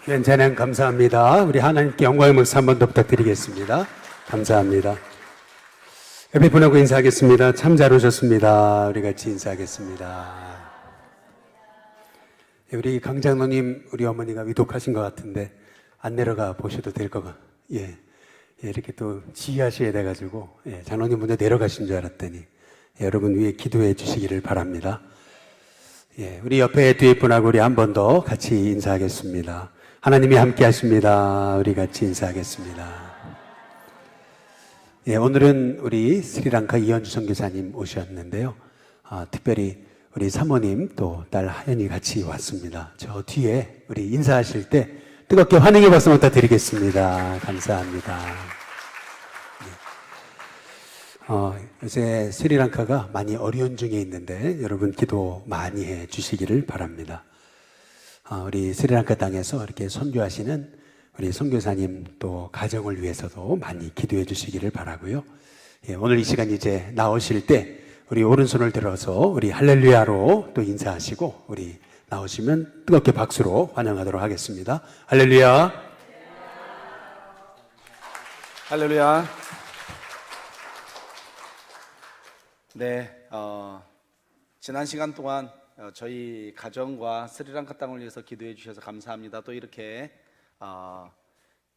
귀한 찬양 감사합니다. 우리 하나님께 영광의 목사 한 번 더 부탁드리겠습니다. 감사합니다. 옆에 분하고 인사하겠습니다. 참 잘 오셨습니다. 우리 같이 인사하겠습니다. 우리 강장로님, 우리 어머니가 위독하신 것 같은데 안 내려가 보셔도 될 것 같아요. 이렇게 또 지휘하셔야 돼가지고 장로님 먼저 내려가신 줄 알았더니 여러분 위에 기도해 주시기를 바랍니다. 우리 옆에 뒤에 분하고 우리 한 번 더 같이 인사하겠습니다. 하나님이 함께 하십니다. 우리 같이 인사하겠습니다. 오늘은 우리 스리랑카 이현주 선교사님 오셨는데요. 특별히 우리 사모님 또 딸 하연이 같이 왔습니다. 저 뒤에 우리 인사하실 때 뜨겁게 환영의 박수 부탁드리겠습니다. 감사합니다. 요새 스리랑카가 많이 어려운 중에 있는데 여러분 기도 많이 해 주시기를 바랍니다. 우리 스리랑카 땅에서 이렇게 선교하시는 우리 선교사님 또 가정을 위해서도 많이 기도해 주시기를 바라고요. 오늘 이 시간 이제 나오실 때 우리 오른손을 들어서 우리 할렐루야로 또 인사하시고 우리 나오시면 뜨겁게 박수로 환영하도록 하겠습니다. 할렐루야. 할렐루야. 네, 지난 시간 동안 저희 가정과 스리랑카 땅을 위해서 기도해 주셔서 감사합니다. 또 이렇게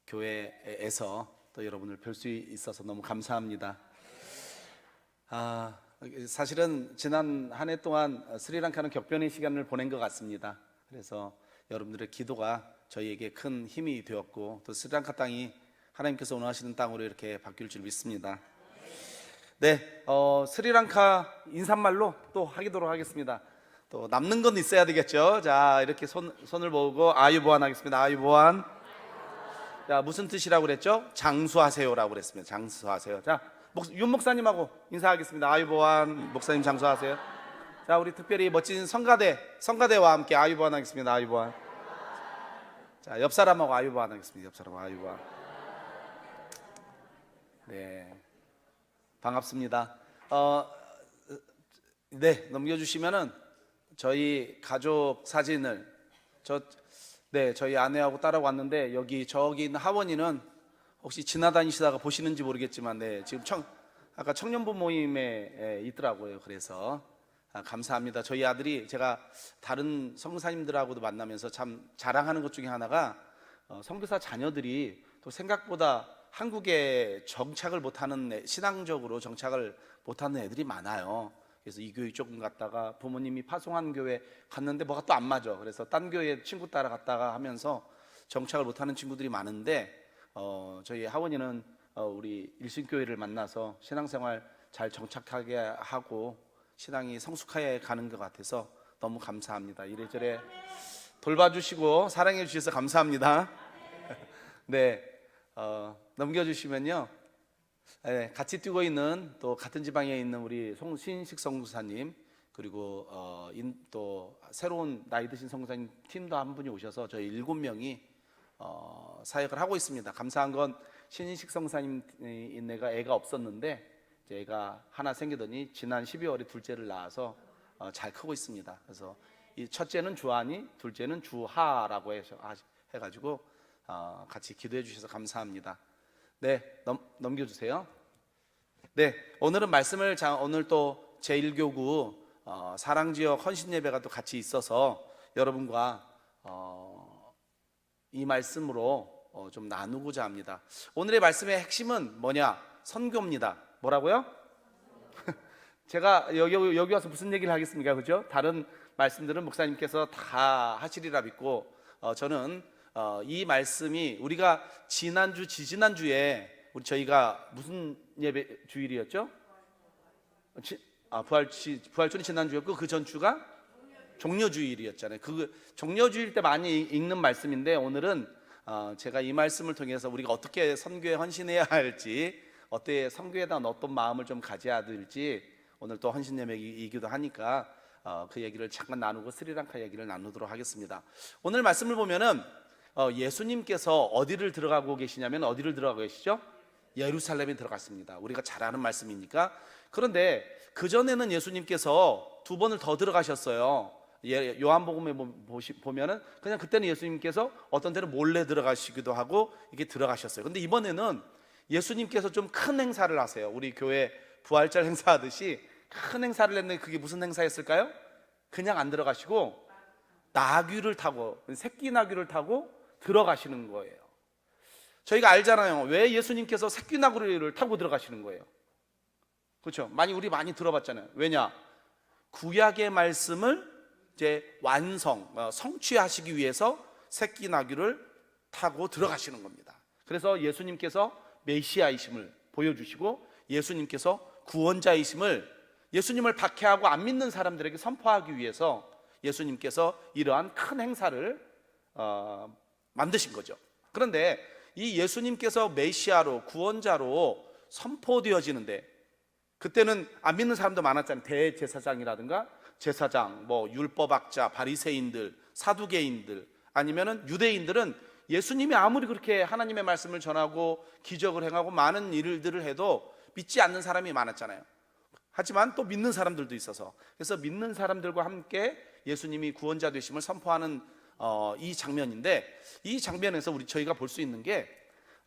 교회에서 또 여러분을 뵐 수 있어서 너무 감사합니다. 사실은 지난 한 해 동안 스리랑카는 격변의 시간을 보낸 것 같습니다. 그래서 여러분들의 기도가 저희에게 큰 힘이 되었고 또 스리랑카 땅이 하나님께서 원하시는 땅으로 이렇게 바뀔 줄 믿습니다. 네, 스리랑카 인사말로 또 하도록 하겠습니다. 또 남는 건 있어야 되겠죠. 자, 이렇게 손을 모으고 아유보안 하겠습니다. 아유보안. 자, 무슨 뜻이라고 그랬죠? 장수하세요라고 그랬습니다. 장수하세요. 자, 윤 목사님하고 인사하겠습니다. 아유보안. 목사님 장수하세요. 자, 우리 특별히 멋진 성가대와 함께 아유보안 하겠습니다. 아유보안. 자, 옆 사람하고 아유보안 하겠습니다. 옆 사람하고 아유보안. 네, 반갑습니다. 네, 넘겨주시면은 저희 가족 사진을 저희 아내하고 딸하고 왔는데 저기 있는 하원이는 혹시 지나다니시다가 보시는지 모르겠지만 지금 아까 청년부 모임에 있더라고요. 그래서 감사합니다. 저희 아들이 제가 다른 선교사님들하고도 만나면서 참 자랑하는 것 중에 하나가 선교사 자녀들이 또 생각보다 한국에 정착을 못하는 신앙적으로 정착을 못하는 애들이 많아요. 그래서 이 교회 조금 갔다가 부모님이 파송한 교회 갔는데 뭐가 또 안 맞아. 그래서 딴 교회 친구 따라갔다가 하면서 정착을 못하는 친구들이 많은데 저희 하원이는 우리 일신교회를 만나서 신앙생활 잘 정착하게 하고 신앙이 성숙하게 가는 것 같아서 너무 감사합니다. 이래저래 돌봐주시고 사랑해 주셔서 감사합니다. 네, 넘겨주시면요. 네, 같이 뛰고 있는 또 같은 지방에 있는 우리 신식 선교사님 그리고 또 새로운 나이 드신 선교사님 팀도 한 분이 오셔서 저희 7명이 사역을 하고 있습니다. 감사한 건 신식 선교사님 애가 없었는데 애가 하나 생기더니 지난 12월에 둘째를 낳아서 잘 크고 있습니다. 그래서 이 첫째는 주한이, 둘째는 주하라고 해가지고 같이 기도해 주셔서 감사합니다. 네, 넘겨주세요. 네, 오늘은 말씀을 오늘 또 제1교구 사랑지역 헌신예배가 또 같이 있어서 여러분과 이 말씀으로 좀 나누고자 합니다. 오늘의 말씀의 핵심은 뭐냐? 선교입니다. 뭐라고요? 제가 여기 와서 무슨 얘기를 하겠습니까? 그죠? 다른 말씀들은 목사님께서 다 하시리라 믿고 저는 이 말씀이 우리가 지지난주에 저희가 무슨 예배 주일이었죠? 부활주일이 지난주였고 그 전주가 종려주일이었잖아요. 그 종려주일 때 많이 읽는 말씀인데 오늘은 제가 이 말씀을 통해서 우리가 어떻게 선교에 헌신해야 할지 어떻게 선교에 대한 어떤 마음을 좀 가져야 될지 오늘 또 헌신 예배이기도 하니까 그 얘기를 잠깐 나누고 스리랑카 얘기를 나누도록 하겠습니다. 오늘 말씀을 보면은 예수님께서 어디를 들어가고 계시냐면 어디를 들어가고 계시죠? 예루살렘에 들어갔습니다. 우리가 잘 아는 말씀이니까. 그런데 그전에는 예수님께서 2번을 더 들어가셨어요. 요한복음에 보면은 그냥 그때는 예수님께서 어떤 데는 몰래 들어가시기도 하고 이렇게 들어가셨어요. 근데 이번에는 예수님께서 좀 큰 행사를 하세요. 우리 교회 부활절 행사하듯이 큰 행사를 했는데 그게 무슨 행사였을까요? 그냥 안 들어가시고 나귀를 타고, 새끼 나귀를 타고 들어가시는 거예요. 저희가 알잖아요. 왜 예수님께서 새끼 나귀를 타고 들어가시는 거예요? 그렇죠? 우리 많이 들어봤잖아요. 왜냐? 구약의 말씀을 이제 성취하시기 위해서 새끼 나귀를 타고 들어가시는 겁니다. 그래서 예수님께서 메시아이심을 보여주시고 예수님께서 구원자이심을, 예수님을 박해하고 안 믿는 사람들에게 선포하기 위해서 예수님께서 이러한 큰 행사를 만드신 거죠. 그런데 이 예수님께서 메시아로, 구원자로 선포되어지는데, 그때는 안 믿는 사람도 많았잖아요. 대제사장이라든가 제사장, 율법학자, 바리새인들, 사두개인들, 아니면은 유대인들은 예수님이 아무리 그렇게 하나님의 말씀을 전하고 기적을 행하고 많은 일들을 해도 믿지 않는 사람이 많았잖아요. 하지만 또 믿는 사람들도 있어서, 그래서 믿는 사람들과 함께 예수님이 구원자 되심을 선포하는 이 장면인데, 이 장면에서 저희가 볼 수 있는 게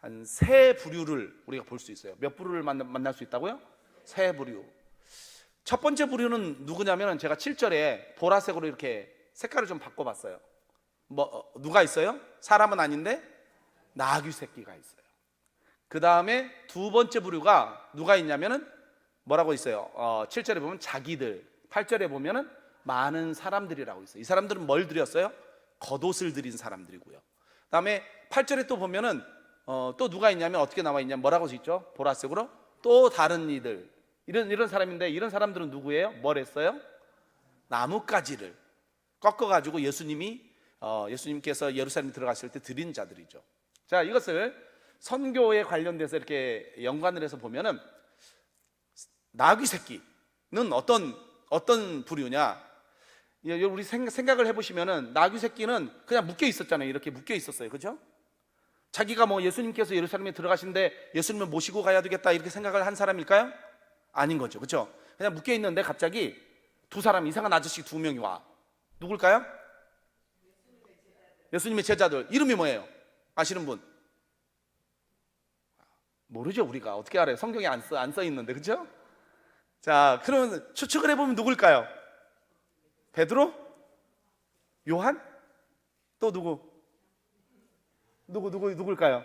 한 세 부류를 우리가 볼 수 있어요. 몇 부류를 만날 수 있다고요? 세 부류. 첫 번째 부류는 누구냐면, 제가 7절에 보라색으로 이렇게 색깔을 좀 바꿔봤어요. 누가 있어요? 사람은 아닌데 나귀 새끼가 있어요. 그 다음에 두 번째 부류가 누가 있냐면은 뭐라고 있어요? 7절에 보면 자기들, 8절에 보면은 많은 사람들이라고 있어요. 이 사람들은 뭘 드렸어요? 겉옷을 드린 사람들이고요. 그 다음에 8절에 또 보면은 또 누가 있냐면 어떻게 나와 있냐면 뭐라고 있죠? 보라색으로 또 다른 이들, 이런 사람인데, 이런 사람들은 누구예요? 뭘 했어요? 나뭇가지를 꺾어가지고 예수님께서 예루살렘에 들어가실 때 드린 자들이죠. 자, 이것을 선교에 관련돼서 이렇게 연관을 해서 보면은 나귀 새끼는 어떤 부류냐? 우리 생각을 해보시면은 나귀 새끼는 그냥 묶여 있었잖아요. 이렇게 묶여 있었어요. 그죠? 자기가 예수님께서 예루살렘에 들어가신데 예수님을 모시고 가야 되겠다 이렇게 생각을 한 사람일까요? 아닌 거죠. 그죠? 그냥 묶여 있는데 갑자기 두 사람, 이상한 아저씨 두 명이 와. 누굴까요? 예수님의 제자들. 이름이 뭐예요? 아시는 분? 모르죠. 우리가 어떻게 알아요? 성경에 안 써 있는데. 그죠? 자, 그러면 추측을 해보면 누굴까요? 베드로? 요한? 또 누굴까요?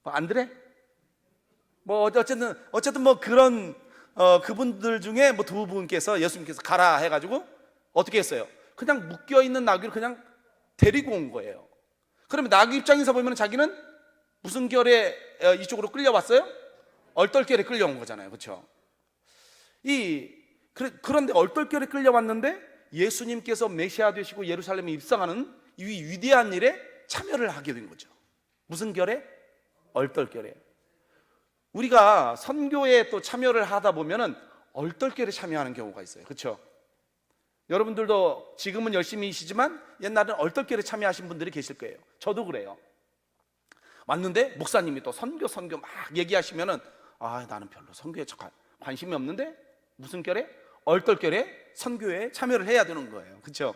안드레? 어쨌든 그런 그분들 중에 두 분께서 예수님께서 가라 해가지고 어떻게 했어요? 그냥 묶여있는 나귀를 그냥 데리고 온 거예요. 그러면 나귀 입장에서 보면 자기는 무슨 결에 이쪽으로 끌려왔어요? 얼떨결에 끌려온 거잖아요. 그렇죠? 그런데 얼떨결에 끌려왔는데 예수님께서 메시아 되시고 예루살렘에 입성하는 이 위대한 일에 참여를 하게 된 거죠. 무슨 결에? 얼떨결에. 우리가 선교에 또 참여를 하다 보면은 얼떨결에 참여하는 경우가 있어요. 그렇죠? 여러분들도 지금은 열심히시지만 옛날에는 얼떨결에 참여하신 분들이 계실 거예요. 저도 그래요. 왔는데 목사님이 또 선교 막 얘기하시면은 나는 별로 선교에 관심이 없는데 무슨 결에? 얼떨결에 선교에 참여를 해야 되는 거예요. 그렇죠?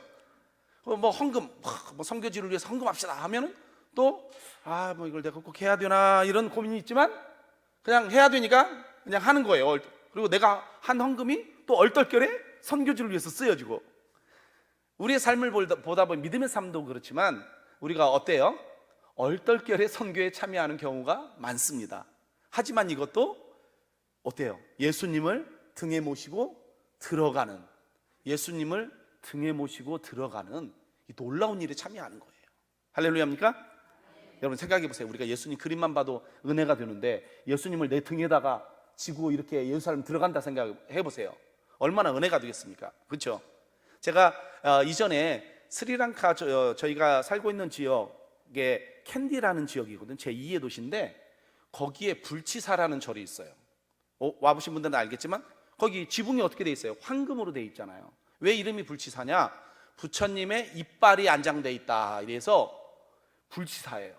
헌금, 선교지를 위해서 헌금합시다 하면은 또 이걸 내가 꼭 해야 되나 이런 고민이 있지만 그냥 해야 되니까 그냥 하는 거예요. 그리고 내가 한 헌금이 또 얼떨결에 선교지를 위해서 쓰여지고, 우리의 삶을 보다 보면 믿음의 삶도 그렇지만 우리가 어때요? 얼떨결에 선교에 참여하는 경우가 많습니다. 하지만 이것도 어때요? 예수님을 등에 모시고 들어가는, 예수님을 등에 모시고 들어가는 이 놀라운 일에 참여하는 거예요. 할렐루야입니까? 여러분 생각해 보세요. 우리가 예수님 그림만 봐도 은혜가 되는데 예수님을 내 등에다가 지고 이렇게 예루살렘 들어간다 생각해 보세요. 얼마나 은혜가 되겠습니까? 그렇죠? 제가 이전에 스리랑카 저희가 살고 있는 지역에 캔디라는 지역이거든요. 제2의 도시인데 거기에 불치사라는 절이 있어요. 와보신 분들은 알겠지만 거기 지붕이 어떻게 돼 있어요? 황금으로 돼 있잖아요. 왜 이름이 불치사냐? 부처님의 이빨이 안장돼 있다 이래서 불치사예요.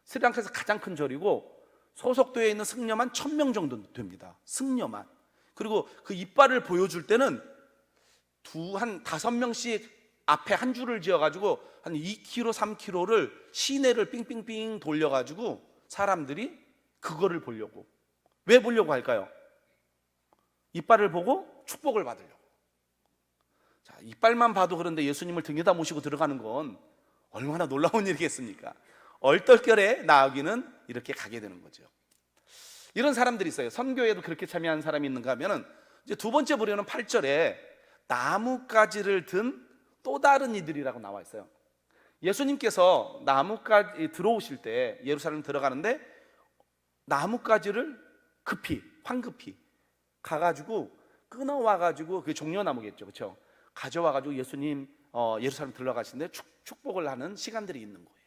스리랑카에서 가장 큰 절이고 소속도에 있는 승려만 1000명 정도 됩니다. 승려만. 그리고 그 이빨을 보여줄 때는 한 5명씩 앞에 한 줄을 지어가지고 한 2km, 3km를 시내를 삥삥삥 돌려가지고 사람들이 그거를 보려고. 왜 보려고 할까요? 이빨을 보고 축복을 받으려고. 자, 이빨만 봐도 그런데 예수님을 등에다 모시고 들어가는 건 얼마나 놀라운 일이겠습니까? 얼떨결에 나아가기는 이렇게 가게 되는 거죠. 이런 사람들이 있어요. 선교에도 그렇게 참여하는 사람이 있는가 하면은 이제 두 번째 부류는 8절에 나뭇가지를 든 또 다른 이들이라고 나와 있어요. 예수님께서 나뭇가지 들어오실 때 예루살렘 들어가는데 나뭇가지를 황급히 가가지고 끊어와가지고 그게 종려나무겠죠, 그렇죠? 가져와가지고 예수님 예루살렘 들어가시는데 축복을 하는 시간들이 있는 거예요.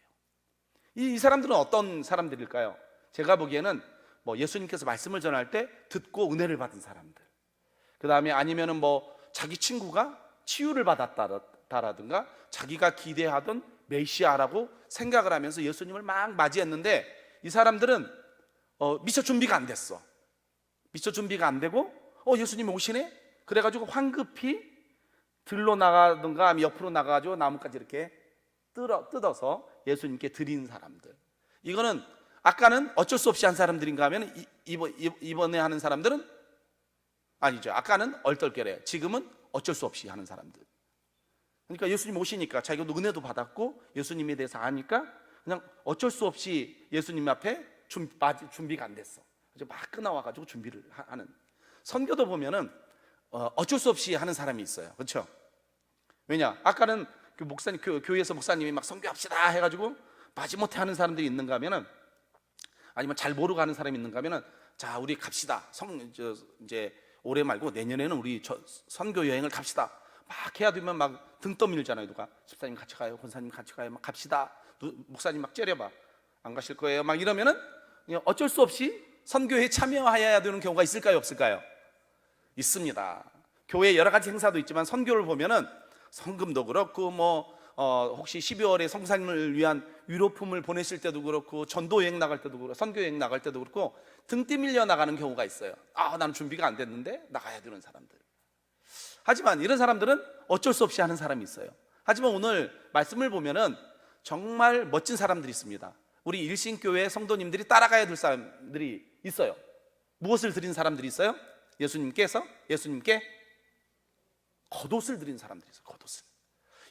이 사람들은 어떤 사람들일까요? 제가 보기에는 뭐 예수님께서 말씀을 전할 때 듣고 은혜를 받은 사람들, 그 다음에 아니면은 뭐 자기 친구가 치유를 받았다라든가 자기가 기대하던 메시아라고 생각을 하면서 예수님을 막 맞이했는데 이 사람들은 미처 준비가 안 됐어. 미처 준비가 안 되고 예수님이 오시네? 그래가지고 황급히 들로 나가든가 옆으로 나가가지고 나뭇가지 이렇게 뜯어서 예수님께 드린 사람들. 이거는 아까는 어쩔 수 없이 한 사람들인가 하면 이번에 하는 사람들은 아니죠. 아까는 얼떨결에, 지금은 어쩔 수 없이 하는 사람들. 그러니까 예수님 오시니까 자기가 은혜도 받았고 예수님에 대해서 아니까 그냥 어쩔 수 없이 예수님 앞에 준비가 안 됐어. 그래서 막 끊어와가지고 준비를 하는. 선교도 보면은 어쩔 수 없이 하는 사람이 있어요. 그렇죠? 왜냐? 아까는 그 목사님, 교회에서 목사님이 막 선교합시다 해가지고 마지못해 하는 사람들이 있는가 하면은, 아니면 잘 모르고 하는 사람이 있는가 하면은, 자, 우리 갑시다. 이제 올해 말고 내년에는 우리 선교 여행을 갑시다. 막 해야 되면 막 등 떠밀잖아요. 누가 집사님 같이 가요, 권사님 같이 가요, 막 갑시다. 목사님 막 째려봐. 안 가실 거예요. 막 이러면은 그냥 어쩔 수 없이 선교에 참여해야 되는 경우가 있을까요, 없을까요? 있습니다. 교회 여러 가지 행사도 있지만 선교를 보면은 성금도 그렇고 혹시 12월에 성사님을 위한 위로품을 보내실 때도 그렇고 전도 여행 나갈 때도 그렇고 선교 여행 나갈 때도 그렇고 등 뛰밀려 나가는 경우가 있어요. 나는 준비가 안 됐는데 나가야 되는 사람들. 하지만 이런 사람들은 어쩔 수 없이 하는 사람이 있어요. 하지만 오늘 말씀을 보면은 정말 멋진 사람들이 있습니다. 우리 일신교회 성도님들이 따라가야 될 사람들이 있어요. 무엇을 드린 사람들이 있어요? 예수님께 겉옷을 드린 사람들이 있어요. 겉옷을.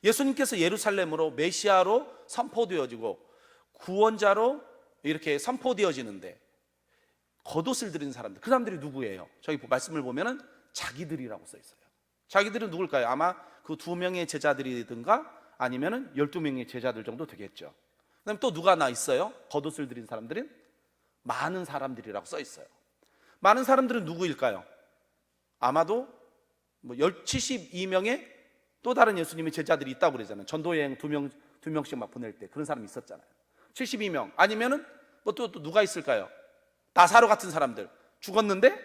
예수님께서 예루살렘으로 메시아로 선포되어지고 구원자로 이렇게 선포되어지는데 겉옷을 드린 사람들, 그 사람들이 누구예요? 저희 말씀을 보면은 자기들이라고 써 있어요. 자기들은 누굴까요? 아마 그 2명의 제자들이든가 아니면은 12명의 제자들 정도 되겠죠. 그다음에 또 누가 나 있어요? 겉옷을 드린 사람들은 많은 사람들이라고 써 있어요. 많은 사람들은 누구일까요? 아마도 72명의 또 다른 예수님의 제자들이 있다고 그러잖아요. 전도여행 2명씩 막 보낼 때 그런 사람이 있었잖아요. 72명. 아니면은 또 누가 있을까요? 나사로 같은 사람들, 죽었는데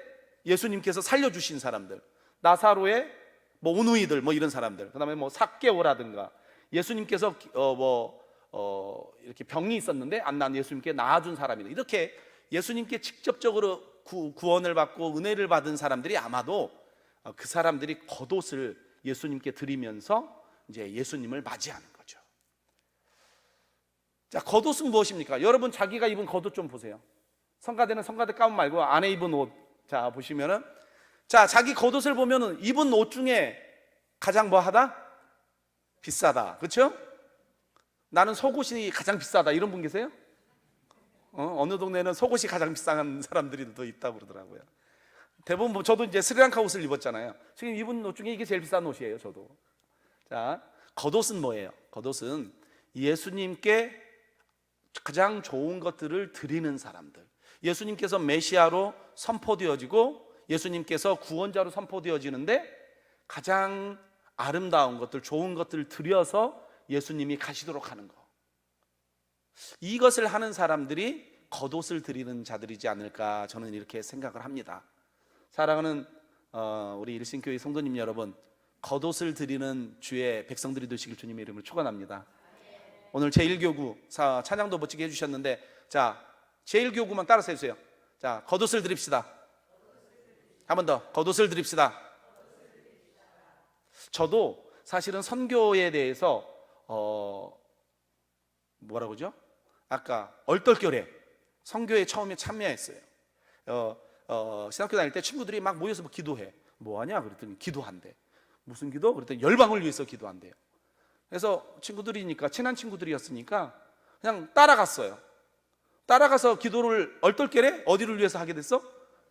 예수님께서 살려주신 사람들, 나사로의 오누이들 이런 사람들, 그 다음에 삭개오라든가 예수님께서 이렇게 병이 있었는데 안 난 예수님께 나아준 사람이다. 이렇게 예수님께 직접적으로 구원을 받고 은혜를 받은 사람들이 아마도 그 사람들이 겉옷을 예수님께 드리면서 이제 예수님을 맞이하는 거죠. 자, 겉옷은 무엇입니까? 여러분 자기가 입은 겉옷 좀 보세요. 성가대는 성가대 가운 말고 안에 입은 옷. 자, 보시면은 자기 겉옷을 보면은 입은 옷 중에 가장 뭐하다? 비싸다. 그렇죠? 나는 속옷이 가장 비싸다. 이런 분 계세요? 어느 동네는 속옷이 가장 비싼 사람들이 더 있다고 그러더라고요. 대부분 저도 이제 스리랑카 옷을 입었잖아요. 지금 입은 옷 중에 이게 제일 비싼 옷이에요, 저도. 자, 겉옷은 뭐예요? 겉옷은 예수님께 가장 좋은 것들을 드리는 사람들. 예수님께서 메시아로 선포되어지고 예수님께서 구원자로 선포되어지는데 가장 아름다운 것들, 좋은 것들을 드려서 예수님이 가시도록 하는 거. 이것을 하는 사람들이 겉옷을 드리는 자들이지 않을까 저는 이렇게 생각을 합니다. 사랑하는 우리 일신교회 성도님 여러분, 겉옷을 드리는 주의 백성들이 되시길 주님의 이름으로 축원합니다. 오늘 제1교구 찬양도 멋지게 해주셨는데, 자, 제1교구만 따라서 해주세요. 자, 겉옷을 드립시다. 한 번 더, 겉옷을 드립시다. 저도 사실은 선교에 대해서 뭐라고 그러죠? 아까 얼떨결에 선교에 처음에 참여했어요. 신학교 다닐 때 친구들이 막 모여서 뭐 기도해. 뭐 하냐? 그랬더니 기도한대. 무슨 기도? 그랬더니 열방을 위해서 기도한대요. 그래서 친구들이니까, 친한 친구들이었으니까 그냥 따라갔어요. 따라가서 기도를 얼떨결에 어디를 위해서 하게 됐어?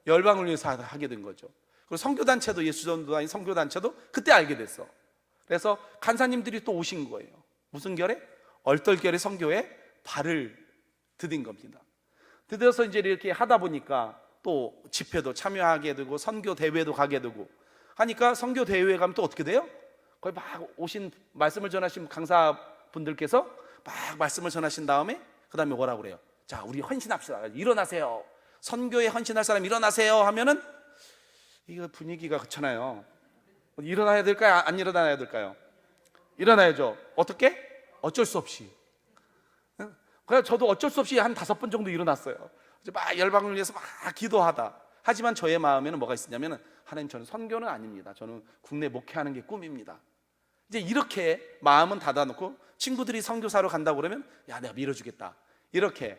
열방을 위해서 하게 된 거죠. 그리고 선교단체도, 예수전도 아닌 선교단체도 그때 알게 됐어. 그래서 간사님들이 또 오신 거예요. 무슨 결에? 얼떨결에 선교에 발을 디딘 겁니다. 드디어서 이제 이렇게 하다 보니까 또 집회도 참여하게 되고 선교 대회도 가게 되고 하니까, 선교 대회에 가면 또 어떻게 돼요? 거기 막 오신 말씀을 전하신 강사분들께서 막 말씀을 전하신 다음에 그 다음에 뭐라고 그래요? 자, 우리 헌신합시다. 일어나세요. 선교에 헌신할 사람 일어나세요 하면은 이거 분위기가 그렇잖아요. 일어나야 될까요? 안 일어나야 될까요? 일어나야죠. 어떻게? 어쩔 수 없이. 그래서 저도 어쩔 수 없이 한 5번 정도 일어났어요. 막 열방을 위해서 막 기도하다. 하지만 저의 마음에는 뭐가 있었냐면, 하나님, 저는 선교는 아닙니다. 저는 국내 목회하는 게 꿈입니다. 이제 이렇게 마음은 닫아놓고 친구들이 선교사로 간다고 그러면 야, 내가 밀어주겠다. 이렇게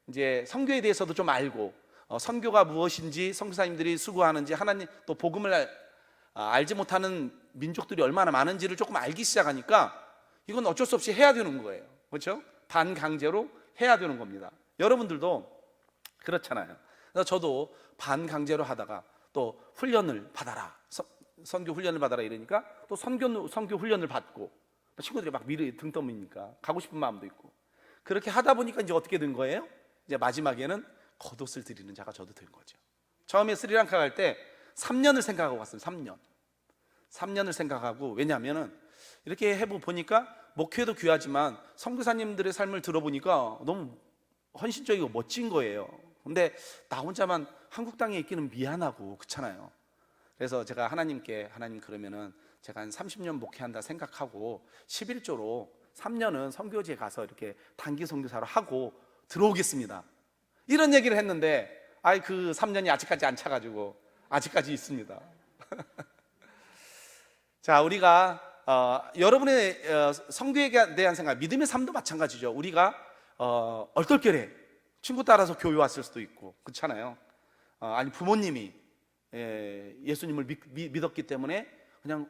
이제 선교에 대해서도 좀 알고, 선교가 무엇인지, 선교사님들이 수고하는지, 하나님 또 복음을 알지 못하는 민족들이 얼마나 많은지를 조금 알기 시작하니까 이건 어쩔 수 없이 해야 되는 거예요. 그렇죠? 반강제로 해야 되는 겁니다. 여러분들도 그렇잖아요. 그래서 저도 반강제로 하다가 또 훈련을 받아라, 선교 훈련을 받아라 이러니까 또 선교 훈련을 받고, 친구들이 막 등 떠미니까 가고 싶은 마음도 있고, 그렇게 하다 보니까 이제 어떻게 된 거예요? 이제 마지막에는 겉옷을 드리는 자가 저도 된 거죠. 처음에 스리랑카 갈 때 3년을 생각하고 갔어요. 3년을 생각하고. 왜냐하면은 이렇게 해보니까 목회도 귀하지만 선교사님들의 삶을 들어보니까 너무 헌신적이고 멋진 거예요. 근데 나 혼자만 한국 땅에 있기는 미안하고 그렇잖아요. 그래서 제가 하나님께, 하나님 그러면은 제가 한 30년 목회한다 생각하고 11조로 3년은 선교지에 가서 이렇게 단기 선교사로 하고 들어오겠습니다, 이런 얘기를 했는데 그 3년이 아직까지 안 차가지고 아직까지 있습니다. 자, 우리가 여러분의 선교에 대한 생각, 믿음의 삶도 마찬가지죠. 우리가 얼떨결에 친구 따라서 교회 왔을 수도 있고 그렇잖아요. 아니 부모님이 예수님을 믿었기 때문에 그냥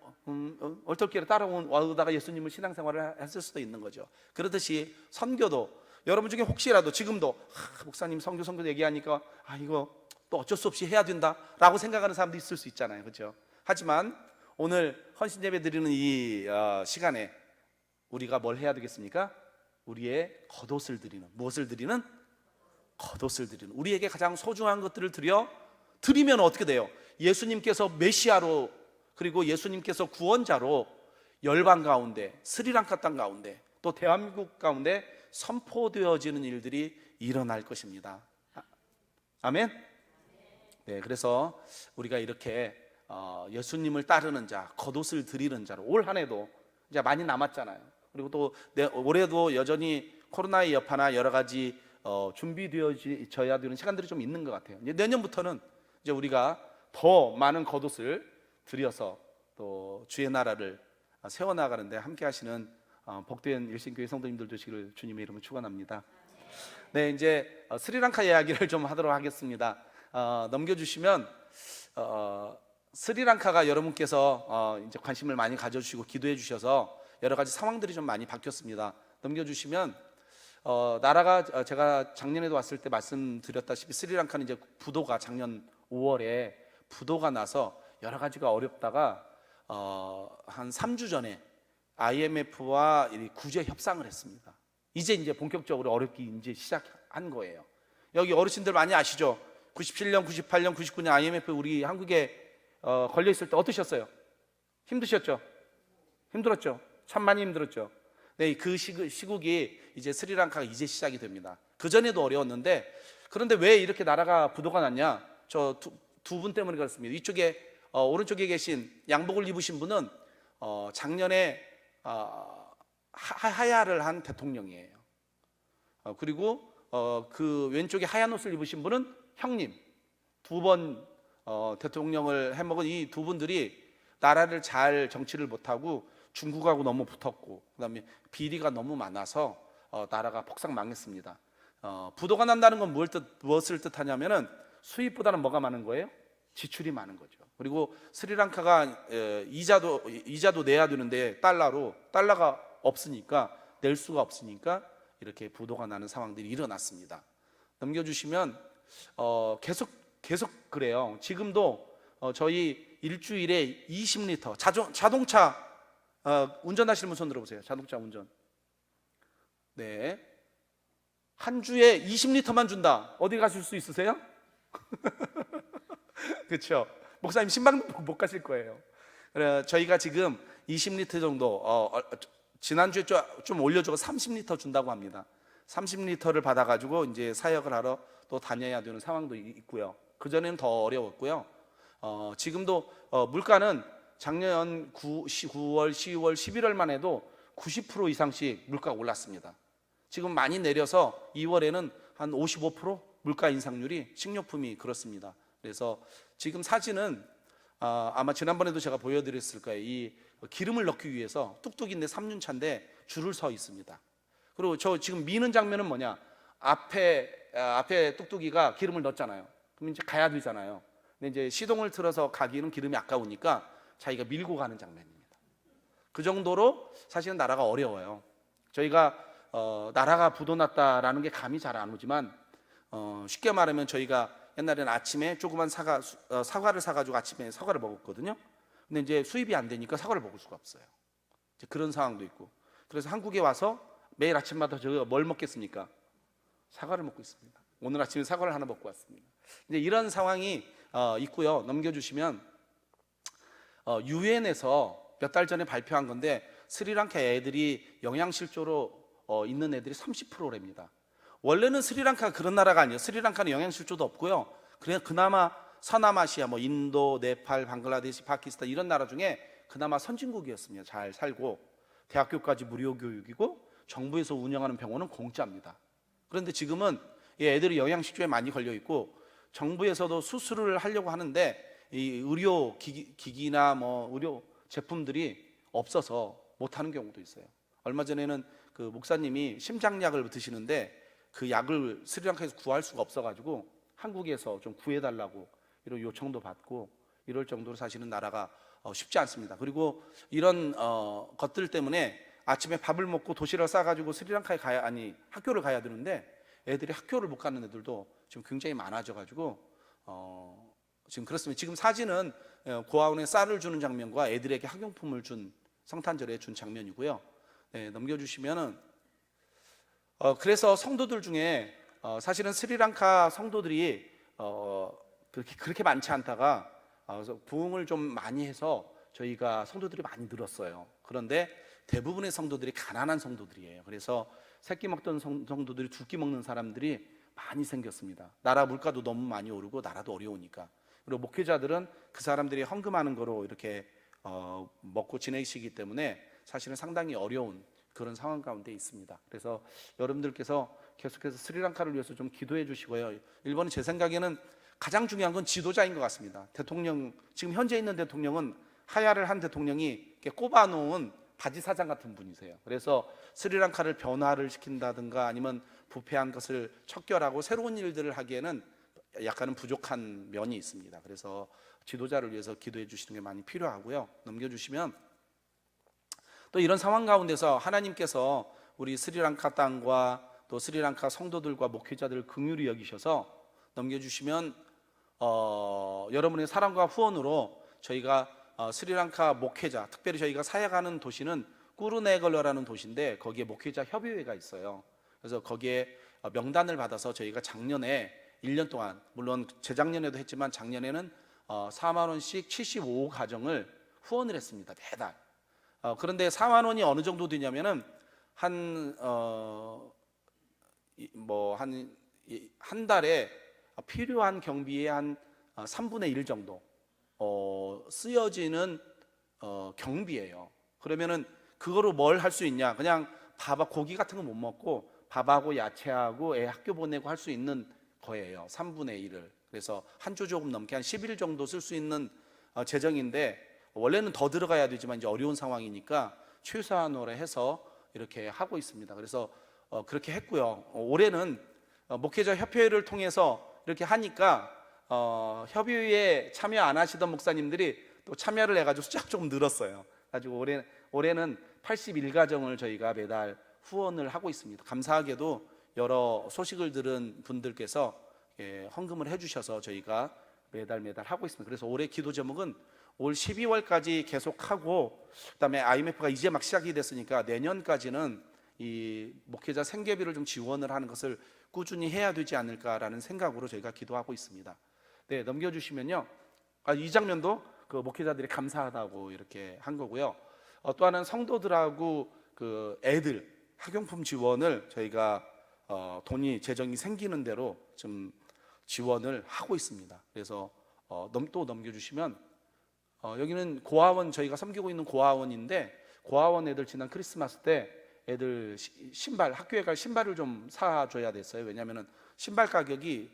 얼떨결에 따라오다가 예수님을 신앙생활을 했을 수도 있는 거죠. 그렇듯이 선교도 여러분 중에 혹시라도 지금도 목사님 선교 얘기하니까 이거 또 어쩔 수 없이 해야 된다라고 생각하는 사람도 있을 수 있잖아요. 그렇죠? 하지만 오늘 헌신 예배 드리는 이 시간에 우리가 뭘 해야 되겠습니까? 우리의 겉옷을 드리는, 무엇을 드리는? 겉옷을 드리는, 우리에게 가장 소중한 것들을 드리면 어떻게 돼요? 예수님께서 메시아로, 그리고 예수님께서 구원자로 열방 가운데, 스리랑카 땅 가운데, 또 대한민국 가운데 선포되어지는 일들이 일어날 것입니다. 아멘? 네, 그래서 우리가 이렇게 예수님을 따르는 자, 겉옷을 드리는 자로 올 한 해도 이제 많이 남았잖아요. 그리고 또 올해도 여전히 코로나의 여파나 여러 가지 준비되어져야 되는 시간들이 좀 있는 것 같아요. 이제 내년부터는 이제 우리가 더 많은 겉옷을 들여서 또 주의 나라를 세워나가는데 함께 하시는 복된 일신교회 성도님들 되시기를 주님의 이름으로 축원합니다. 네, 이제 스리랑카 이야기를 좀 하도록 하겠습니다. 넘겨주시면 스리랑카가 여러분께서 이제 관심을 많이 가져주시고 기도해 주셔서 여러 가지 상황들이 좀 많이 바뀌었습니다. 넘겨주시면 나라가 제가 작년에도 왔을 때 말씀드렸다시피 스리랑카는 이제 부도가 작년 5월에 부도가 나서 여러 가지가 어렵다가 한 3주 전에 IMF와 구제 협상을 했습니다. 이제 본격적으로 어렵기 이제 시작한 거예요. 여기 어르신들 많이 아시죠? 97년, 98년, 99년 IMF 우리 한국에 걸려 있을 때 어떠셨어요? 힘드셨죠? 힘들었죠? 참 많이 힘들었죠? 네, 그 시국이 이제 스리랑카가 이제 시작이 됩니다. 그 전에도 어려웠는데, 그런데 왜 이렇게 나라가 부도가 났냐? 저 두 분 때문에 그렇습니다. 이쪽에 오른쪽에 계신 양복을 입으신 분은 작년에 하야를 한 대통령이에요. 그리고 그 왼쪽에 하얀 옷을 입으신 분은 형님, 2번 대통령을 해먹은 이 두 분들이 나라를 잘 정치를 못하고 중국하고 너무 붙었고 그다음에 비리가 너무 많아서 나라가 폭삭 망했습니다. 부도가 난다는 건 무엇을 뜻하냐면은 수입보다는 뭐가 많은 거예요? 지출이 많은 거죠. 그리고 스리랑카가 이자도 내야 되는데 달러가 없으니까 낼 수가 없으니까 이렇게 부도가 나는 상황들이 일어났습니다. 넘겨주시면 계속 그래요. 지금도 저희 일주일에 20리터 자동차 운전하시는 분 손 들어보세요. 자동차 운전. 네. 한 주에 20리터만 준다. 어디 가실 수 있으세요? 그렇죠. 목사님 신방도 못 가실 거예요. 저희가 지금 20리터 정도 지난주에 좀 올려주고 30리터 준다고 합니다. 30리터를 받아가지고 이제 사역을 하러 또 다녀야 되는 상황도 있고요. 그전에는 더 어려웠고요. 지금도 물가는 작년 9월, 10월, 11월만 해도 90% 이상씩 물가가 올랐습니다. 지금 많이 내려서 2월에는 한 55% 물가 인상률이 식료품이 그렇습니다. 그래서 지금 사진은 아마 지난번에도 제가 보여드렸을 거예요. 이 기름을 넣기 위해서 뚝뚝인데 3륜차인데 줄을 서 있습니다. 그리고 저 지금 미는 장면은 뭐냐? 앞에 뚝뚝이가 기름을 넣었잖아요. 그럼 이제 가야 되잖아요. 근데 이제 시동을 틀어서 가기는 기름이 아까우니까 자기가 밀고 가는 장면입니다. 그 정도로 사실은 나라가 어려워요. 저희가 나라가 부도났다라는 게 감이 잘 안 오지만 쉽게 말하면 저희가 옛날에는 아침에 조그만 사과를 사가지고 아침에 사과를 먹었거든요. 근데 이제 수입이 안 되니까 사과를 먹을 수가 없어요. 이제 그런 상황도 있고. 그래서 한국에 와서 매일 아침마다 저희가 뭘 먹겠습니까? 사과를 먹고 있습니다. 오늘 아침에 사과를 하나 먹고 왔습니다. 이제 이런 상황이 있고요. 넘겨주시면 유엔에서 몇 달 전에 발표한 건데 스리랑카 애들이 영양실조로 있는 애들이 30%랍니다. 원래는 스리랑카가 그런 나라가 아니에요. 스리랑카는 영양실조도 없고요. 그나마 서남아시아, 뭐 인도, 네팔, 방글라데시, 파키스탄 이런 나라 중에 그나마 선진국이었습니다. 잘 살고 대학교까지 무료 교육이고 정부에서 운영하는 병원은 공짜입니다. 그런데 지금은 이 애들이 영양실조에 많이 걸려 있고 정부에서도 수술을 하려고 하는데 이 의료 기기나 뭐 의료 제품들이 없어서 못 하는 경우도 있어요. 얼마 전에는 그 목사님이 심장약을 드시는데 그 약을 스리랑카에서 구할 수가 없어가지고 한국에서 좀 구해달라고 이런 요청도 받고 이럴 정도로 사실은 나라가 쉽지 않습니다. 그리고 이런 것들 때문에 아침에 밥을 먹고 도시락을 싸가지고 스리랑카에 학교를 가야 되는데 애들이 학교를 못 가는 애들도 지금 굉장히 많아져가지고 지금 그렇습니다. 지금 사진은 고아원에 쌀을 주는 장면과 애들에게 학용품을 준 성탄절에 준 장면이고요. 네, 넘겨주시면은 그래서 성도들 중에 사실은 스리랑카 성도들이 그렇게 많지 않다가 부흥을 좀 많이 해서 저희가 성도들이 많이 늘었어요. 그런데 대부분의 성도들이 가난한 성도들이에요. 그래서 새끼 먹던 성도들이 두 끼 먹는 사람들이 많이 생겼습니다. 나라 물가도 너무 많이 오르고 나라도 어려우니까. 그리고 목회자들은 그 사람들이 헌금하는 거로 이렇게 먹고 지내시기 때문에 사실은 상당히 어려운 그런 상황 가운데 있습니다. 그래서 여러분들께서 계속해서 스리랑카를 위해서 좀 기도해 주시고요. 일본은 제 생각에는 가장 중요한 건 지도자인 것 같습니다. 대통령, 지금 현재 있는 대통령은 하야를 한 대통령이 이렇게 꼽아놓은 바지 사장 같은 분이세요. 그래서 스리랑카를 변화를 시킨다든가 아니면 부패한 것을 척결하고 새로운 일들을 하기에는 약간은 부족한 면이 있습니다. 그래서 지도자를 위해서 기도해 주시는 게 많이 필요하고요. 넘겨주시면 또 이런 상황 가운데서 하나님께서 우리 스리랑카 땅과 또 스리랑카 성도들과 목회자들을 긍휼히 여기셔서 넘겨주시면 여러분의 사랑과 후원으로 저희가 스리랑카 목회자, 특별히 저희가 사역하는 도시는 꾸르네걸러라는 도시인데 거기에 목회자 협의회가 있어요. 그래서 거기에 명단을 받아서 저희가 작년에 1년 동안, 물론 재작년에도 했지만 작년에는 4만 원씩 75가정을 후원을 했습니다. 매달. 그런데 4만 원이 어느 정도 되냐면은 한 달에 필요한 경비의 한 3분의 1 정도 쓰여지는 경비예요. 그러면은 그거로 뭘 할 수 있냐? 그냥 고기 같은 거 못 먹고 밥하고 야채하고 애 학교 보내고 할 수 있는 거예요. 3분의 1을. 그래서 한 주 조금 넘게 한 10일 정도 쓸 수 있는 재정인데 원래는 더 들어가야 되지만 이제 어려운 상황이니까 최소한으로 해서 이렇게 하고 있습니다. 그래서 그렇게 했고요. 올해는 목회자 협회를 통해서 이렇게 하니까 협의회에 참여 안 하시던 목사님들이 또 참여를 해가지고 숫자가 조금 늘었어요. 가지고 올해는 81가정을 저희가 매달 후원을 하고 있습니다. 감사하게도 여러 소식을 들은 분들께서 헌금을 해주셔서 저희가 매달 하고 있습니다. 그래서 올해 기도 제목은 올 12월까지 계속하고, 그다음에 IMF가 이제 막 시작이 됐으니까 내년까지는 이 목회자 생계비를 좀 지원을 하는 것을 꾸준히 해야 되지 않을까라는 생각으로 저희가 기도하고 있습니다. 네, 넘겨주시면요. 이 장면도 그 목회자들이 감사하다고 이렇게 한 거고요. 또 하나는 성도들하고 그 애들 학용품 지원을 저희가 재정이 생기는 대로 좀 지원을 하고 있습니다. 그래서 또 넘겨주시면 여기는 고아원, 저희가 섬기고 있는 고아원인데, 고아원 애들 지난 크리스마스 때 애들 신발, 학교에 갈 신발을 좀 사줘야 됐어요. 왜냐하면 신발 가격이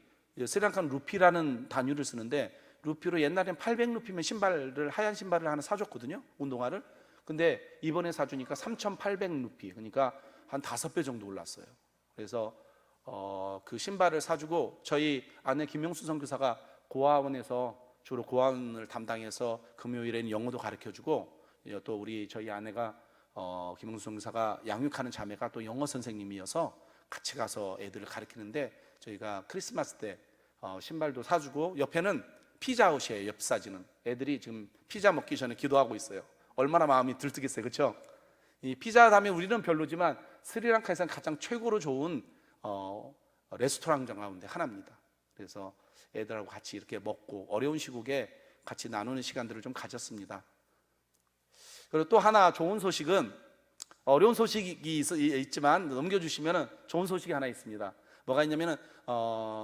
스리랑카는 루피라는 단위를 쓰는데, 루피로 옛날엔 800루피면 신발을, 하얀 신발을 하나 사줬거든요, 운동화를. 근데 이번에 사주니까 3,800루피, 그러니까 한 5배 정도 올랐어요. 그래서 그 신발을 사주고, 저희 아내 김용수 선교사가 고아원에서 주로 고아원을 담당해서 금요일에는 영어도 가르쳐주고, 또 저희 아내가 김용수 선교사가 양육하는 자매가 또 영어 선생님이어서 같이 가서 애들을 가르치는데, 저희가 크리스마스 때 신발도 사주고, 옆에는 피자헛이에요. 옆 사진은 애들이 지금 피자 먹기 전에 기도하고 있어요. 얼마나 마음이 들뜨겠어요, 그렇죠? 이 피자 하면 우리는 별로지만 스리랑카에서는 가장 최고로 좋은 레스토랑 가운데 하나입니다. 그래서 애들하고 같이 이렇게 먹고 어려운 시국에 같이 나누는 시간들을 좀 가졌습니다. 그리고 또 하나 좋은 소식은, 어려운 소식이 있지만 넘겨주시면 좋은 소식이 하나 있습니다. 뭐가 있냐면은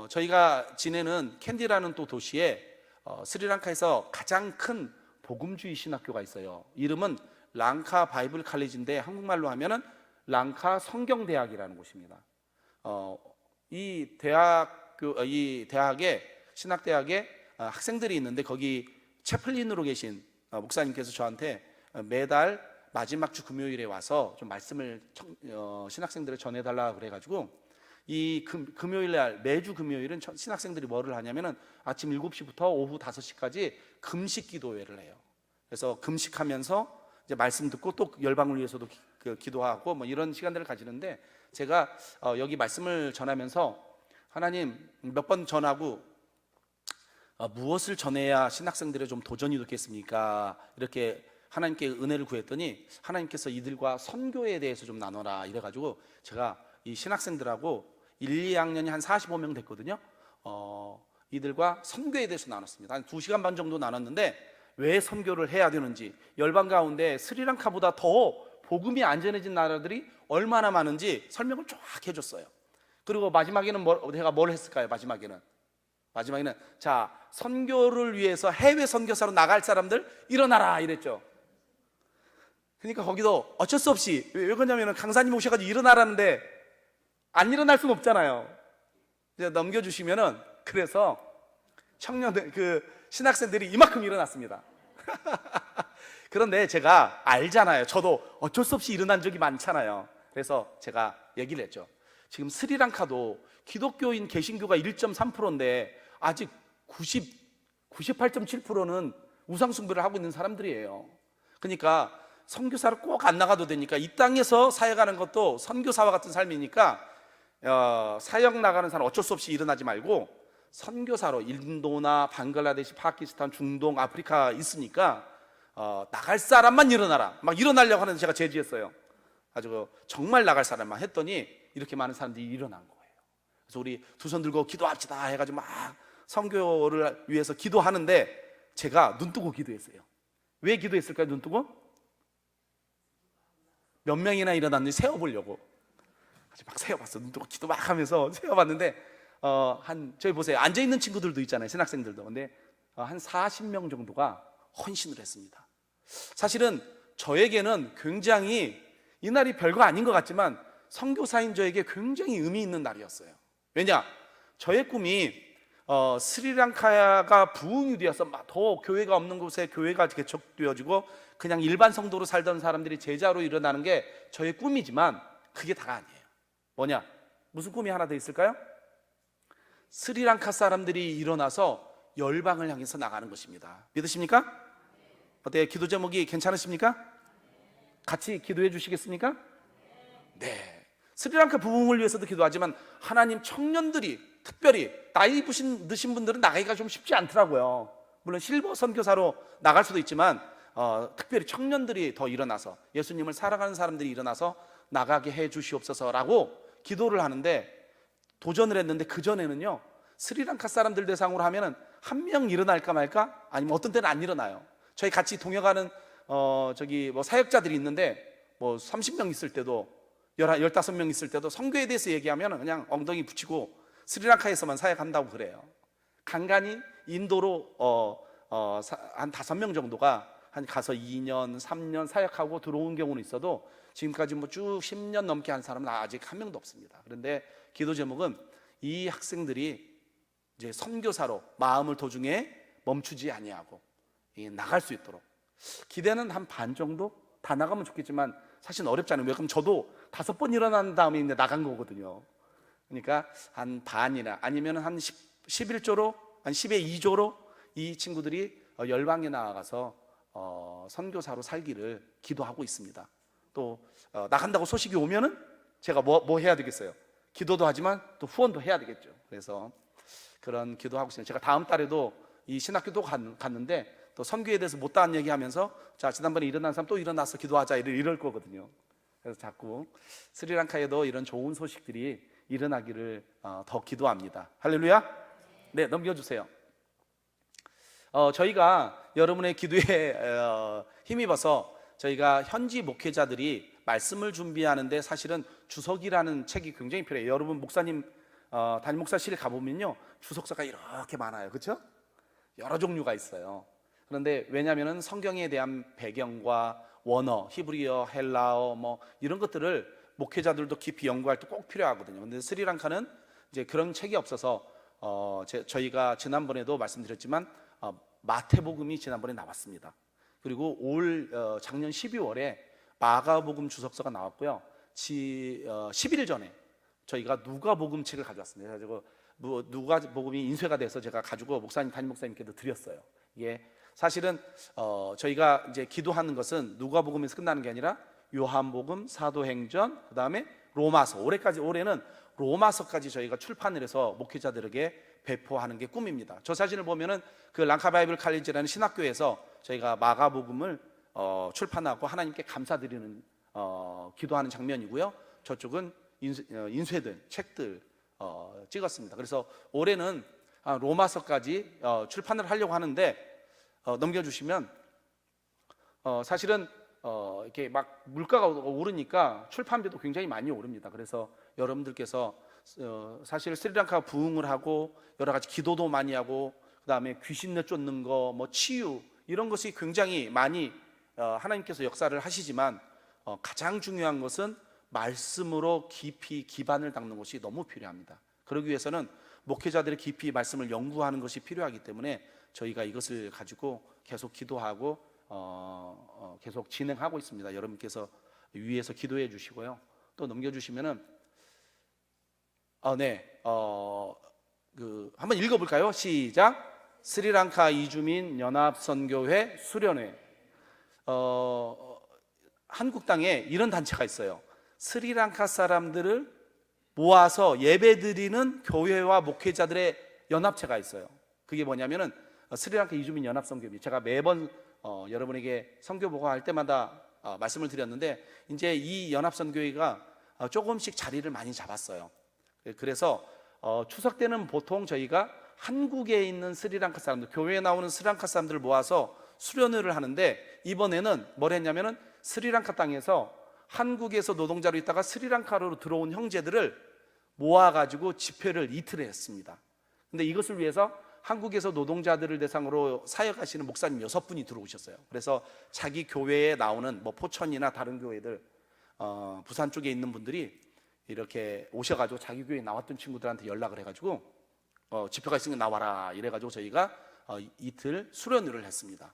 저희가 지내는 캔디라는 또 도시에 스리랑카에서 가장 큰 복음주의 신학교가 있어요. 이름은 랑카 바이블 칼리지인데 한국말로 하면은 랑카 성경대학이라는 곳입니다. 이 대학에, 신학대학에 학생들이 있는데, 거기 채플린으로 계신 목사님께서 저한테 매달 마지막 주 금요일에 와서 좀 말씀을 신학생들을 전해달라 그래가지고, 이 금요일 날, 매주 금요일은 신학생들이 뭐를 하냐면은 아침 7시부터 오후 5시까지 금식 기도회를 해요. 그래서 금식하면서 이제 말씀 듣고 또 열방을 위해서도 기도하고 뭐 이런 시간들을 가지는데, 제가 여기 말씀을 전하면서 하나님 몇 번 전하고 무엇을 전해야 신학생들의 좀 도전이 되겠습니까? 이렇게 하나님께 은혜를 구했더니, 하나님께서 이들과 선교에 대해서 좀 나눠라 이래가지고, 제가 이 신학생들하고 1, 2학년이 한 45명 됐거든요. 이들과 선교에 대해서 나눴습니다. 한 2시간 반 정도 나눴는데, 왜 선교를 해야 되는지, 열방 가운데 스리랑카보다 더 복음이 안전해진 나라들이 얼마나 많은지 설명을 쫙 해줬어요. 그리고 마지막에는 제가 뭘 했을까요? 마지막에는 자, 선교를 위해서 해외 선교사로 나갈 사람들 일어나라 이랬죠. 그러니까 거기도 어쩔 수 없이, 왜 그러냐면 강사님 오셔가지고 일어나라는데 안 일어날 수는 없잖아요. 이제 넘겨주시면은, 그래서 청년들, 신학생들이 이만큼 일어났습니다. 그런데 제가 알잖아요. 저도 어쩔 수 없이 일어난 적이 많잖아요. 그래서 제가 얘기를 했죠. 지금 스리랑카도 기독교인 개신교가 1.3%인데 아직 98.7%는 우상숭배를 하고 있는 사람들이에요. 그러니까 선교사를 꼭 안 나가도 되니까, 이 땅에서 사역하는 것도 선교사와 같은 삶이니까 사역 나가는 사람 어쩔 수 없이 일어나지 말고 선교사로, 인도나 방글라데시, 파키스탄, 중동, 아프리카 있으니까 나갈 사람만 일어나라, 막 일어나려고 하는데 제가 제지했어요. 아주 정말 나갈 사람만 했더니 이렇게 많은 사람들이 일어난 거예요. 그래서 우리 두 손 들고 기도합시다 해가지고 막 선교를 위해서 기도하는데, 제가 눈 뜨고 기도했어요. 왜 기도했을까요? 눈 뜨고? 몇 명이나 일어났는지 세어보려고. 막 세어봤어. 눈 뜨고 기도 막 하면서 세어봤는데, 저기 보세요. 앉아있는 친구들도 있잖아요, 신학생들도. 근데 한 40명 정도가 헌신을 했습니다. 사실은 저에게는 굉장히, 이 날이 별거 아닌 것 같지만 선교사인 저에게 굉장히 의미 있는 날이었어요. 왜냐? 저의 꿈이 스리랑카가 부흥이 되어서 막 더 교회가 없는 곳에 교회가 개척되어지고 그냥 일반 성도로 살던 사람들이 제자로 일어나는 게 저의 꿈이지만 그게 다가 아니에요. 뭐냐? 무슨 꿈이 하나 더 있을까요? 스리랑카 사람들이 일어나서 열방을 향해서 나가는 것입니다. 믿으십니까? 어때요? 기도 제목이 괜찮으십니까? 같이 기도해 주시겠습니까? 네. 스리랑카 부흥을 위해서도 기도하지만 하나님 청년들이 특별히 나이 드신 분들은 나가기가 좀 쉽지 않더라고요. 물론 실버 선교사로 나갈 수도 있지만 특별히 청년들이 더 일어나서 예수님을 사랑하는 사람들이 일어나서 나가게 해 주시옵소서라고 기도를 하는데 도전을 했는데 그 전에는요 스리랑카 사람들 대상으로 하면은 한 명 일어날까 말까 아니면 어떤 때는 안 일어나요. 저희 같이 동역하는 사역자들이 있는데 뭐 30명 있을 때도 15명 있을 때도 선교에 대해서 얘기하면 그냥 엉덩이 붙이고 스리랑카에서만 사역한다고 그래요. 간간히 인도로 한 5명 정도가 한 가서 2년, 3년 사역하고 들어온 경우는 있어도 지금까지 뭐 쭉 10년 넘게 한 사람은 아직 한 명도 없습니다. 그런데 기도 제목은 이 학생들이 이제 선교사로 마음을 도중에 멈추지 아니하고 나갈 수 있도록 기대는 한 반 정도 다 나가면 좋겠지만 사실 어렵잖아요. 왜? 그럼 저도 5번 일어난 다음에 이제 나간 거거든요. 그러니까 한 반이나 아니면 한 11조로 한 10의 2조로 이 친구들이 열방에 나아가서 선교사로 살기를 기도하고 있습니다. 또 나간다고 소식이 오면은 제가 뭐 해야 되겠어요? 기도도 하지만 또 후원도 해야 되겠죠. 그래서 그런 기도하고 있습니다. 제가 다음 달에도 이 신학교도 갔는데 또 선교에 대해서 못다한 얘기하면서 자 지난번에 일어난 사람 또 일어나서 기도하자 이럴 거거든요. 그래서 자꾸 스리랑카에도 이런 좋은 소식들이 일어나기를 더 기도합니다. 할렐루야. 네, 넘겨주세요. 저희가 여러분의 기도에 힘입어서 저희가 현지 목회자들이 말씀을 준비하는데 사실은 주석이라는 책이 굉장히 필요해요. 여러분 목사님 담임 목사실에 가보면요 주석서가 이렇게 많아요. 그렇죠? 여러 종류가 있어요. 그런데 왜냐하면 성경에 대한 배경과 원어, 히브리어, 헬라어 뭐 이런 것들을 목회자들도 깊이 연구할 때 꼭 필요하거든요. 근데 스리랑카는 이제 그런 책이 없어서 저희가 지난번에도 말씀드렸지만 마태복음이 지난번에 나왔습니다. 그리고 작년 12월에 마가복음 주석서가 나왔고요. 10일 전에 저희가 누가복음 책을 가져왔습니다. 그래서 누가복음이 인쇄가 돼서 제가 가지고 담임 목사님께도 드렸어요. 이게 사실은 저희가 이제 기도하는 것은 누가복음에서 끝나는 게 아니라 요한복음, 사도행전, 그 다음에 로마서. 올해는 로마서까지 저희가 출판을 해서 목회자들에게 배포하는 게 꿈입니다. 저 사진을 보면은 그 랑카 바이블 칼리지라는 신학교에서 저희가 마가복음을 출판하고 하나님께 감사드리는 기도하는 장면이고요. 저쪽은 인쇄된 책들 찍었습니다. 그래서 올해는 로마서까지 출판을 하려고 하는데 넘겨주시면 사실은 이렇게 막 물가가 오르니까 출판비도 굉장히 많이 오릅니다. 그래서 여러분들께서 사실 스리랑카 부흥을 하고 여러 가지 기도도 많이 하고 그다음에 귀신 내쫓는 거, 뭐 치유 이런 것이 굉장히 많이 하나님께서 역사를 하시지만 가장 중요한 것은 말씀으로 깊이 기반을 닦는 것이 너무 필요합니다. 그러기 위해서는 목회자들이 깊이 말씀을 연구하는 것이 필요하기 때문에 저희가 이것을 가지고 계속 기도하고 계속 진행하고 있습니다. 여러분께서 위에서 기도해 주시고요. 또 넘겨주시면은 한번 읽어볼까요? 시작. 스리랑카 이주민 연합선교회 수련회. 한국 땅에 이런 단체가 있어요. 스리랑카 사람들을 모아서 예배드리는 교회와 목회자들의 연합체가 있어요. 그게 뭐냐면은 스리랑카 이주민 연합선교회. 제가 매번 여러분에게 선교 보고할 때마다 말씀을 드렸는데 이제 이 연합선교회가 조금씩 자리를 많이 잡았어요. 그래서 추석 때는 보통 저희가 한국에 있는 스리랑카 사람들, 교회에 나오는 스리랑카 사람들을 모아서 수련회를 하는데 이번에는 뭘 했냐면은 스리랑카 땅에서 한국에서 노동자로 있다가 스리랑카로 들어온 형제들을 모아가지고 집회를 이틀에 했습니다. 근데 이것을 위해서 한국에서 노동자들을 대상으로 사역하시는 목사님 6분이 들어오셨어요. 그래서 자기 교회에 나오는 뭐 포천이나 다른 교회들 부산 쪽에 있는 분들이 이렇게 오셔가지고 자기 교회에 나왔던 친구들한테 연락을 해가지고 지표가 있으니까 나와라 이래가지고 저희가 이틀 수련회를 했습니다.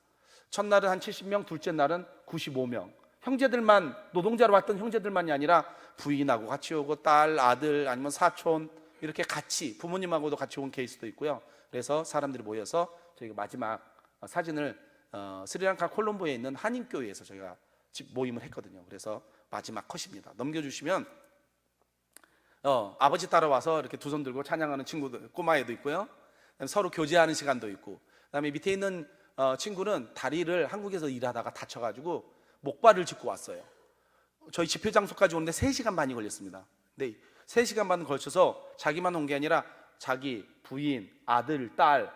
첫날은 한 70명, 둘째 날은 95명. 형제들만, 노동자로 왔던 형제들만이 아니라 부인하고 같이 오고 딸, 아들 아니면 사촌 이렇게 같이 부모님하고도 같이 온 케이스도 있고요. 그래서 사람들이 모여서 저희가 마지막 사진을 스리랑카 콜롬보에 있는 한인교회에서 저희가 모임을 했거든요. 그래서 마지막 컷입니다. 넘겨주시면 아버지 따라와서 이렇게 두 손 들고 찬양하는 친구들, 꼬마애도 있고요. 서로 교제하는 시간도 있고, 그다음에 밑에 있는 친구는 다리를 한국에서 일하다가 다쳐가지고 목발을 짚고 왔어요. 저희 집회 장소까지 오는데 3시간 반이 걸렸습니다. 근데 3시간 반 걸쳐서 자기만 온 게 아니라 자기 부인, 아들, 딸,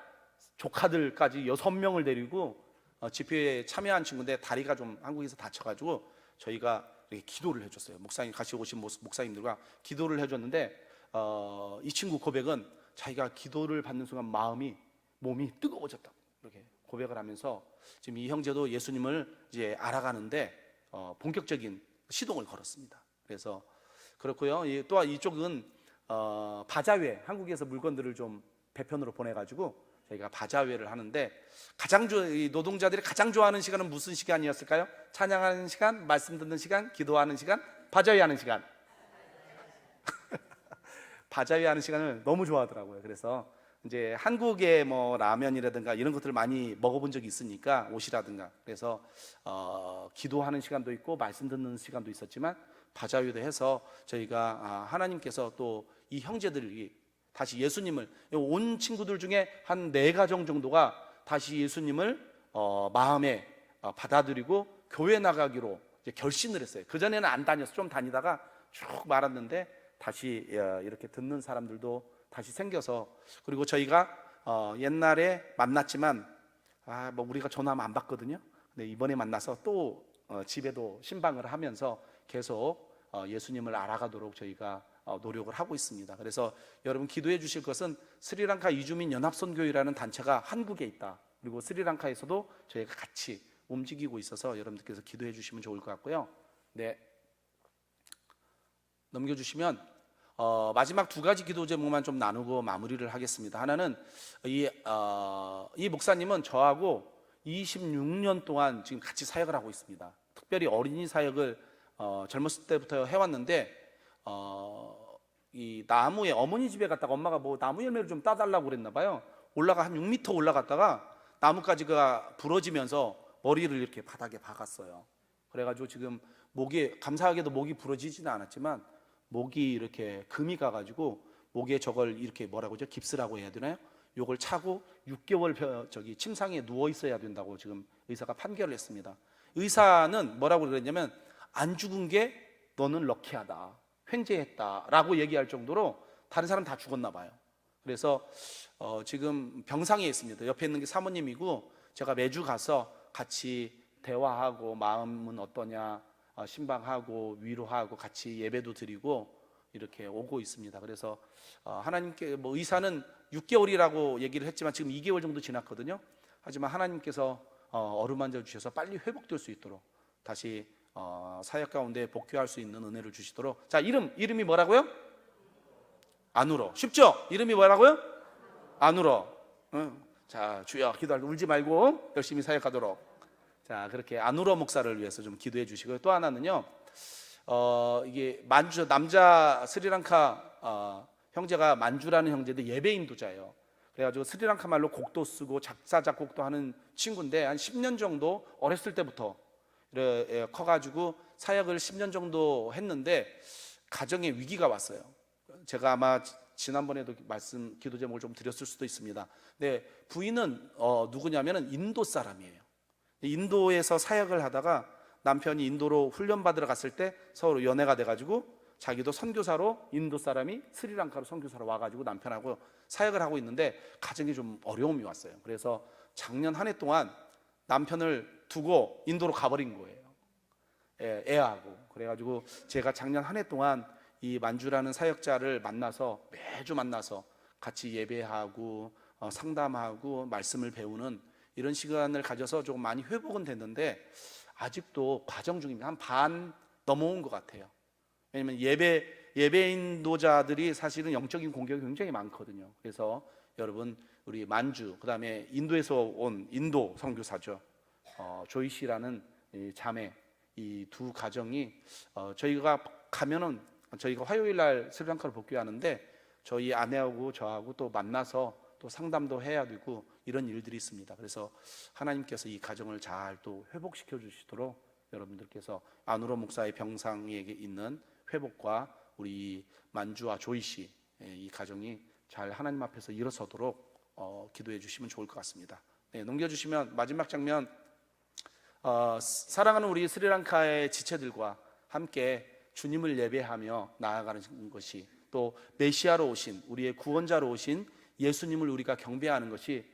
조카들까지 6명을 데리고 집회에 참여한 친구인데 다리가 좀 한국에서 다쳐가지고 저희가 이렇게 기도를 해줬어요. 목사님 같이 오신 목사님들과 기도를 해줬는데 이 친구 고백은 자기가 기도를 받는 순간 몸이 뜨거워졌다 이렇게 고백을 하면서 지금 이 형제도 예수님을 이제 알아가는데 본격적인 시동을 걸었습니다. 그래서 그렇고요. 또 이쪽은 바자회, 한국에서 물건들을 좀 배편으로 보내가지고 저희가 바자회를 하는데 이 노동자들이 가장 좋아하는 시간은 무슨 시간이었을까요? 찬양하는 시간, 말씀 듣는 시간, 기도하는 시간, 바자회 하는 시간. 바자회 하는 시간을 너무 좋아하더라고요. 그래서 이제 한국의 뭐 라면이라든가 이런 것들을 많이 먹어본 적이 있으니까 옷이라든가 그래서 기도하는 시간도 있고 말씀 듣는 시간도 있었지만 바자회도 해서 저희가 하나님께서 또 이 형제들이 다시 예수님을 온 친구들 중에 한 4가정 정도가 다시 예수님을 마음에 받아들이고 교회 나가기로 이제 결심을 했어요. 그전에는 안 다녔어. 좀 다니다가 쭉 말았는데 다시 이렇게 듣는 사람들도 다시 생겨서 그리고 저희가 옛날에 만났지만 뭐 우리가 전화하면 안 받거든요. 근데 이번에 만나서 또 집에도 신방을 하면서 계속 예수님을 알아가도록 저희가 노력을 하고 있습니다. 그래서 여러분 기도해 주실 것은 스리랑카 이주민 연합선교회라는 단체가 한국에 있다. 그리고 스리랑카에서도 저희가 같이 움직이고 있어서 여러분들께서 기도해 주시면 좋을 것 같고요. 네, 넘겨주시면 마지막 2가지 기도 제목만 좀 나누고 마무리를 하겠습니다. 하나는 이 목사님은 저하고 26년 동안 지금 같이 사역을 하고 있습니다. 특별히 어린이 사역을 젊었을 때부터 해왔는데 이 나무에 어머니 집에 갔다가 엄마가 뭐 나무 열매를 좀 따달라고 그랬나 봐요. 올라가 한 6m 올라갔다가 나뭇가지가 부러지면서 머리를 이렇게 바닥에 박았어요. 그래가지고 지금 목에 감사하게도 목이 부러지지는 않았지만 목이 이렇게 금이 가가지고 목에 저걸 이렇게 뭐라고 하죠? 깁스라고 해야 되나요? 요걸 차고 6개월 침상에 누워 있어야 된다고 지금 의사가 판결을 했습니다. 의사는 뭐라고 그랬냐면 안 죽은 게 너는 럭키하다, 횡재했다라고 얘기할 정도로 다른 사람 다 죽었나 봐요. 그래서 지금 병상에 있습니다. 옆에 있는 게 사모님이고 제가 매주 가서 같이 대화하고 마음은 어떠냐 신방하고 위로하고 같이 예배도 드리고 이렇게 오고 있습니다. 그래서 하나님께 뭐 의사는 6개월이라고 얘기를 했지만 지금 2개월 정도 지났거든요. 하지만 하나님께서 어루만져 주셔서 빨리 회복될 수 있도록 다시 사역 가운데 복귀할 수 있는 은혜를 주시도록. 자, 이름이 뭐라고요? 안울어. 쉽죠? 이름이 뭐라고요? 안울어. 자, 주여 기도할 때 울지 말고 열심히 사역하도록. 자, 그렇게 안울어 목사를 위해서 좀 기도해 주시고요. 또 하나는요, 이게 만주, 남자 스리랑카 형제가 만주라는 형제인데 예배 인도자예요. 그래가지고 스리랑카 말로 곡도 쓰고 작사 작곡도 하는 친구인데 한 10년 정도 어렸을 때부터 커가지고 사역을 10년 정도 했는데 가정에 위기가 왔어요. 제가 아마 지난번에도 기도 제목을 좀 드렸을 수도 있습니다. 근데 부인은 누구냐면은 인도 사람이에요. 인도에서 사역을 하다가 남편이 인도로 훈련받으러 갔을 때 서로 연애가 돼가지고 자기도 선교사로 인도 사람이 스리랑카로 선교사로 와가지고 남편하고 사역을 하고 있는데 가정에 좀 어려움이 왔어요. 그래서 작년 한 해 동안 남편을 두고 인도로 가버린 거예요. 애하고. 그래가지고 제가 작년 한 해 동안 이 만주라는 사역자를 매주 만나서 같이 예배하고 상담하고 말씀을 배우는 이런 시간을 가져서 조금 많이 회복은 됐는데 아직도 과정 중입니다. 한 반 넘어온 것 같아요. 왜냐면 예배 예배 인도자들이 사실은 영적인 공격이 굉장히 많거든요. 그래서 여러분 우리 만주, 그다음에 인도에서 온 인도 선교사죠. 조이 씨라는 이 자매, 이 두 가정이 저희가 가면은 저희가 화요일 날 스리랑카로 복귀하는데 저희 아내하고 저하고 또 만나서 또 상담도 해야 되고 이런 일들이 있습니다. 그래서 하나님께서 이 가정을 잘 또 회복시켜 주시도록 여러분들께서 안우로 목사의 병상에 있는 회복과 우리 만주와 조이 씨 이 가정이 잘 하나님 앞에서 일어서도록 기도해 주시면 좋을 것 같습니다. 네, 넘겨주시면 마지막 장면, 사랑하는 우리 스리랑카의 지체들과 함께 주님을 예배하며 나아가는 것이, 또 메시아로 오신 우리의 구원자로 오신 예수님을 우리가 경배하는 것이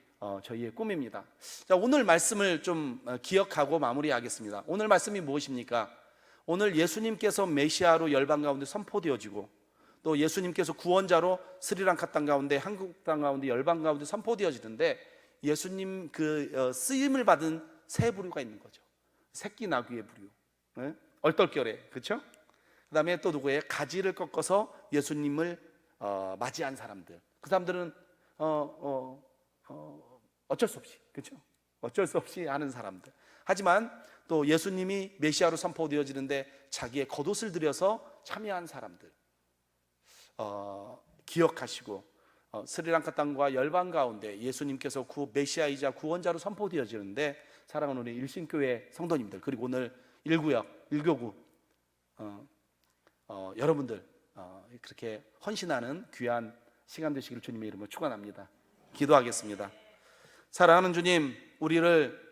저희의 꿈입니다. 자, 오늘 말씀을 좀 기억하고 마무리하겠습니다. 오늘 말씀이 무엇입니까? 오늘 예수님께서 메시아로 열방 가운데 선포되어지고 또 예수님께서 구원자로 스리랑카 땅 가운데, 한국 땅 가운데, 열방 가운데 선포되어지는데 예수님 그 쓰임을 받은 새 부류가 있는 거죠. 새끼 나귀의 부류, 네? 얼떨결에, 그렇죠? 그다음에 또 누구예요? 가지를 꺾어서 예수님을 맞이한 사람들. 그 사람들은 어쩔 수 없이, 그렇죠? 어쩔 수 없이 하는 사람들. 하지만 또 예수님이 메시아로 선포되어지는데 자기의 겉옷을 들여서 참여한 사람들 기억하시고, 스리랑카 땅과 열방 가운데 예수님께서 메시아이자 구원자로 선포되어지는데 사랑하는 우리 일신교회 성도님들, 그리고 오늘 1구역, 1교구 여러분들 그렇게 헌신하는 귀한 시간 되시기를 주님의 이름으로 축원합니다. 기도하겠습니다. 사랑하는 주님, 우리를